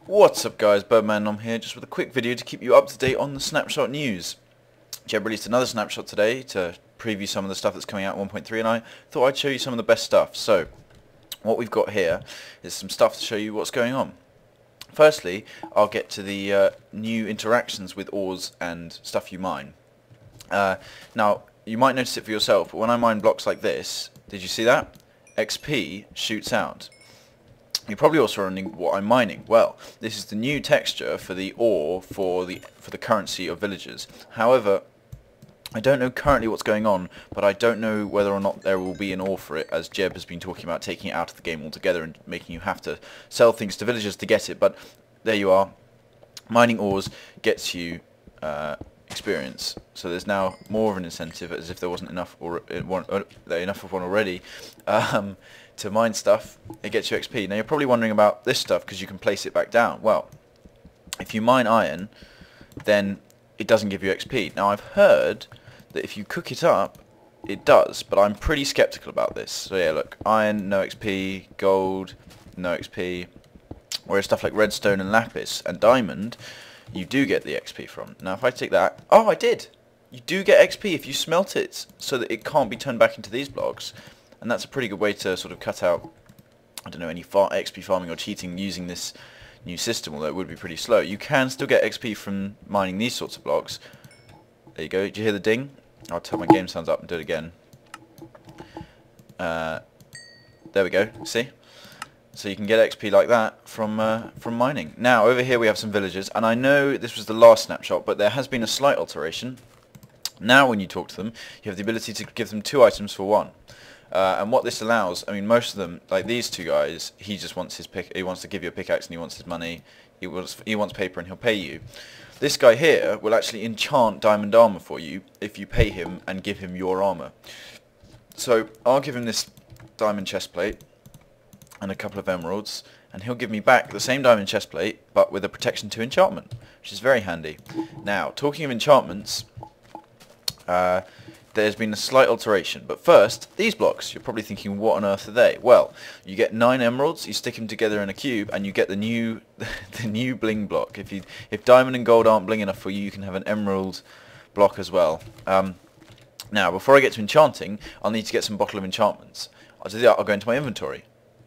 What's up guys, Birdman I'm here just with a quick video to keep you up to date on the Snapshot news. Jeb released another Snapshot today to preview some of the stuff that's coming out at 1.3 and I thought I'd show you some of the best stuff. So what we've got here is some stuff to show you what's going on. Firstly, I'll get to the new interactions with ores and stuff you mine. Now, you might notice it for yourself, but when I mine blocks like this, did you see that? XP shoots out. You're probably also wondering what I'm mining. Well, this is the new texture for the ore for the currency of villagers. However, I don't know currently what's going on, but I don't know whether or not there will be an ore for it, as Jeb has been talking about taking it out of the game altogether and making you have to sell things to villagers to get it. But there you are. Mining ores gets you experience. So there's now more of an incentive, as if there wasn't enough of one already. To mine stuff, it gets you XP. Now you're probably wondering about this stuff because you can place it back down. Well, if you mine iron, then it doesn't give you XP. Now I've heard that if you cook it up, it does, but I'm pretty skeptical about this. So yeah, look, iron, no XP, gold, no XP, whereas stuff like redstone and lapis and diamond, you do get the XP from. Now if I take that, oh I did! You do get XP if you smelt it, so that it can't be turned back into these blocks. And that's a pretty good way to sort of cut out, I don't know, any XP farming or cheating using this new system, although it would be pretty slow. You can still get XP from mining these sorts of blocks. There you go. Did you hear the ding? I'll turn my game sounds up and do it again. There we go. See? So you can get XP like that from mining. Now over here we have some villagers, and I know this was the last snapshot, but there has been a slight alteration. Now when you talk to them, you have the ability to give them 2 items for 1. And what this allows, I mean, most of them, like these two guys, he just wants his he wants to give you a pickaxe and he wants his money. He wants paper and he'll pay you. This guy here will actually enchant diamond armor for you if you pay him and give him your armor. So I'll give him this diamond chestplate and a couple of emeralds, and he'll give me back the same diamond chestplate but with a protection 2 enchantment, which is very handy. Now, talking of enchantments, there's been a slight alteration, but first, these blocks, you're probably thinking, what on earth are they? Well, you get 9 emeralds, you stick them together in a cube, and you get the new the new bling block. If diamond and gold aren't bling enough for you, you can have an emerald block as well. Now, before I get to enchanting, I'll need to get some bottle of enchantments. I'll do that, I'll go into my inventory.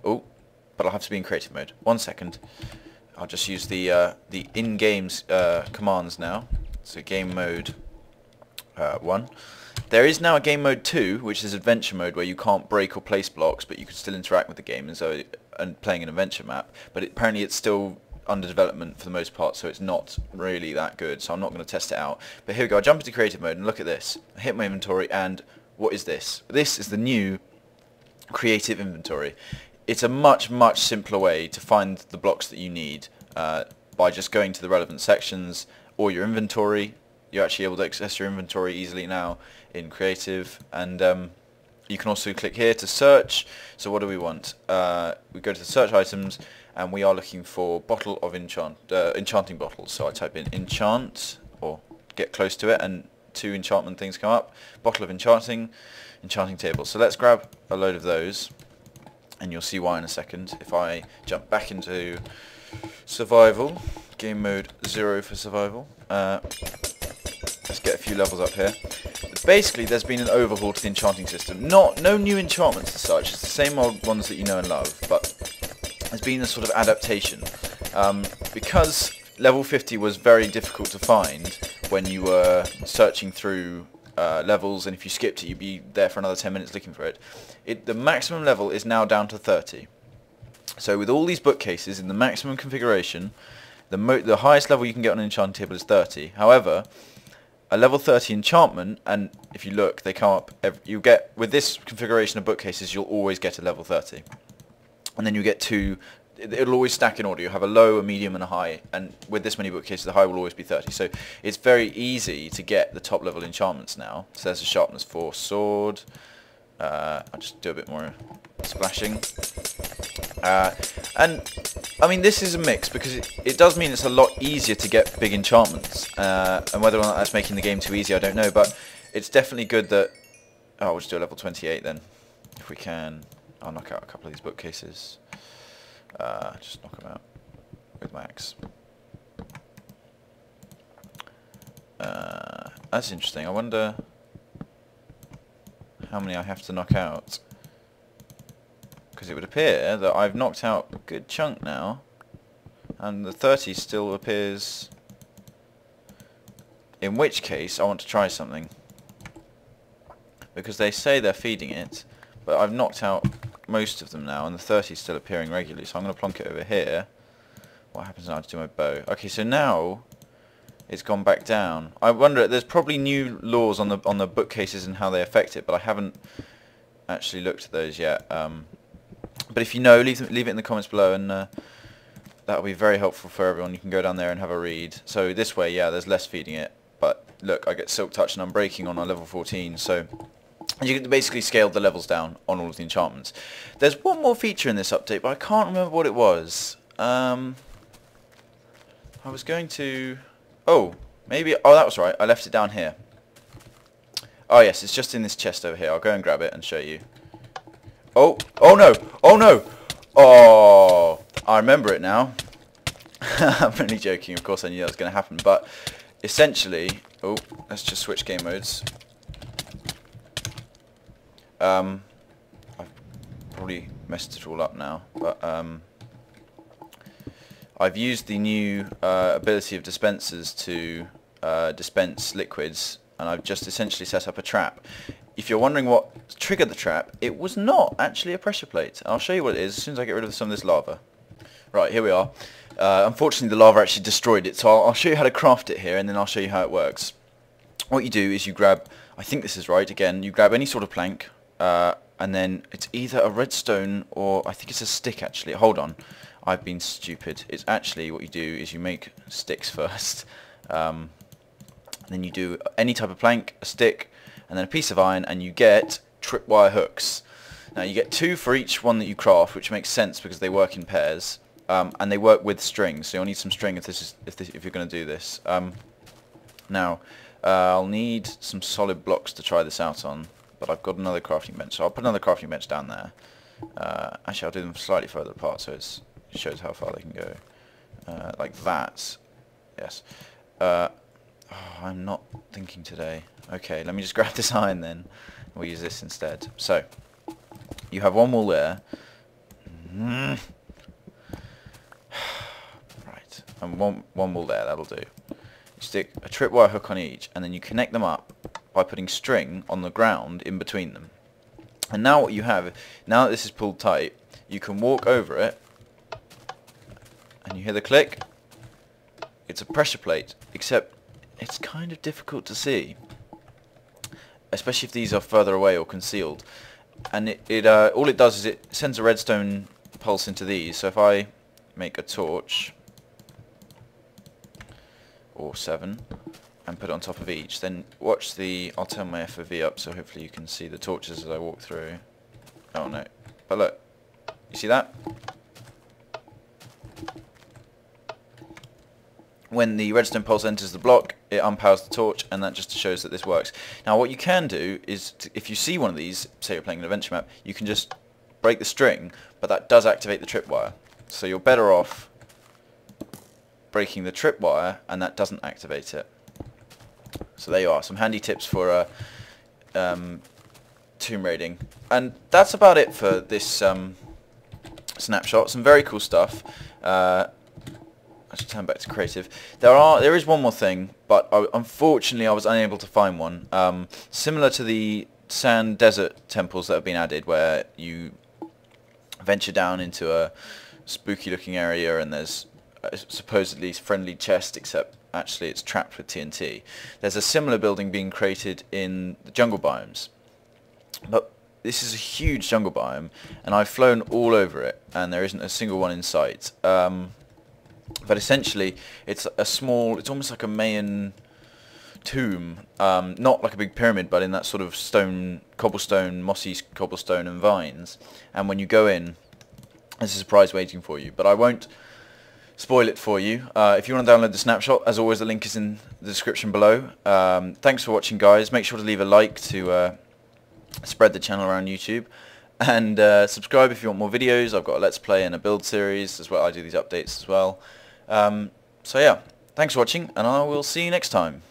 Oh, but I'll have to be in creative mode. 1 second. I'll just use the in-game commands now. So game mode 1. There is now a game mode 2, which is adventure mode, where you can't break or place blocks, but you can still interact with the game and playing an adventure map. But apparently it's still under development for the most part, so it's not really that good. So I'm not going to test it out. But here we go. I jump into creative mode and look at this. I hit my inventory, and what is this? This is the new creative inventory. It's a much simpler way to find the blocks that you need by just going to the relevant sections or your inventory. You're actually able to access your inventory easily now in creative, and you can also click here to search. So what do we want? We go to the search items, and we are looking for bottle of enchanting bottles. So I type in enchant, or get close to it, and 2 enchantment things come up. Bottle of enchanting table. So let's grab a load of those, and you'll see why in a second. If I jump back into survival, game mode 0 for survival. Let's get a few levels up here. But basically, there's been an overhaul to the enchanting system. No new enchantments as such. It's the same old ones that you know and love, but there's been a sort of adaptation. Because level 50 was very difficult to find when you were searching through levels, and if you skipped it, you'd be there for another 10 minutes looking for it. The maximum level is now down to 30. So with all these bookcases in the maximum configuration, the highest level you can get on an enchanting table is 30. However, a level 30 enchantment, and if you look, they come up. You get, with this configuration of bookcases, you'll always get a level 30, and then you get 2. It'll always stack in order. You have a low, a medium, and a high, and with this many bookcases, the high will always be 30. So it's very easy to get the top level enchantments now. So there's a sharpness 4 sword. I'll just do a bit more splashing. And I mean, this is a mix because it does mean it's a lot easier to get big enchantments, and whether or not that's making the game too easy, I don't know, but it's definitely good that... Oh, we'll just do a level 28 then, if we can. I'll knock out a couple of these bookcases. Just knock them out. with my axe. That's interesting. I wonder how many I have to knock out. Because it would appear that I've knocked out a good chunk now. And the 30 still appears... In which case, I want to try something. Because they say they're feeding it, but I've knocked out most of them now, and the 30 is still appearing regularly, so I'm going to plonk it over here. What happens now to do my bow? Okay, so now it's gone back down. I wonder, there's probably new laws on the bookcases and how they affect it, but I haven't actually looked at those yet. But if you know, leave it in the comments below, and that'll be very helpful for everyone. You can go down there and have a read. So this way, yeah, there's less feeding it. But look, I get Silk Touch and I'm breaking on level 14, so you can basically scale the levels down on all of the enchantments. There's one more feature in this update, but I can't remember what it was. I was going to... Oh, maybe... Oh, that was right. I left it down here. Oh, yes, it's just in this chest over here. I'll go and grab it and show you. Oh, oh no! Oh no! Oh, I remember it now. I'm only joking. Of course I knew that was going to happen, but... Essentially, oh, let's just switch game modes. I've probably messed it all up now, but I've used the new ability of dispensers to dispense liquids, and I've just essentially set up a trap. If you're wondering what triggered the trap, it was not actually a pressure plate. I'll show you what it is as soon as I get rid of some of this lava. Right, here we are. Unfortunately, the lava actually destroyed it, so I'll show you how to craft it here, and then I'll show you how it works. What you do is you grab, I think this is right, again, you grab any sort of plank, and then it's either a redstone or I think it's a stick actually. Hold on, I've been stupid. It's actually, what you do is you make sticks first, then you do any type of plank, a stick, and then a piece of iron, and you get tripwire hooks. Now you get 2 for each one that you craft, which makes sense because they work in pairs. And they work with string, so you'll need some string if you're going to do this. Now, I'll need some solid blocks to try this out on, but I've got another crafting bench, so I'll put another crafting bench down there. Actually, I'll do them slightly further apart, so it shows how far they can go. Like that. Yes. Oh, I'm not thinking today. Okay, let me just grab this iron then. We'll use this instead. So, you have one wall there. And one wall there, that'll do. You stick a tripwire hook on each, and then you connect them up by putting string on the ground in between them. And now what you have, now that this is pulled tight, you can walk over it, and you hear the click. It's a pressure plate, except it's kind of difficult to see, especially if these are further away or concealed. And all it does is it sends a redstone pulse into these. So if I make a torch, or 7, and put it on top of each, then watch the... I'll turn my FOV up so hopefully you can see the torches as I walk through. Oh no, but look, you see that? When the redstone pulse enters the block, it unpowers the torch, and that just shows that this works. Now what you can do is, if you see one of these, say you're playing an adventure map, you can just break the string, but that does activate the tripwire. So you're better off breaking the tripwire, and that doesn't activate it. So there you are, some handy tips for tomb raiding. And that's about it for this snapshot. Some very cool stuff. I should turn back to creative. There is one more thing, but unfortunately I was unable to find one. Similar to the sand desert temples that have been added, where you venture down into a spooky looking area and there's a supposedly friendly chest, except actually it's trapped with TNT. There's a similar building being created in the jungle biomes, but this is a huge jungle biome, and I've flown all over it, and there isn't a single one in sight. But essentially, it's a small, it's almost like a Mayan tomb, not like a big pyramid, but in that sort of stone, cobblestone, mossy cobblestone and vines. And when you go in, there's a surprise waiting for you. But I won't spoil it for you. If you want to download the snapshot, as always, the link is in the description below. Thanks for watching, guys. Make sure to leave a like to spread the channel around YouTube, and subscribe if you want more videos. I've got a Let's Play and a build series as well. I do these updates as well. So yeah, thanks for watching, and I will see you next time.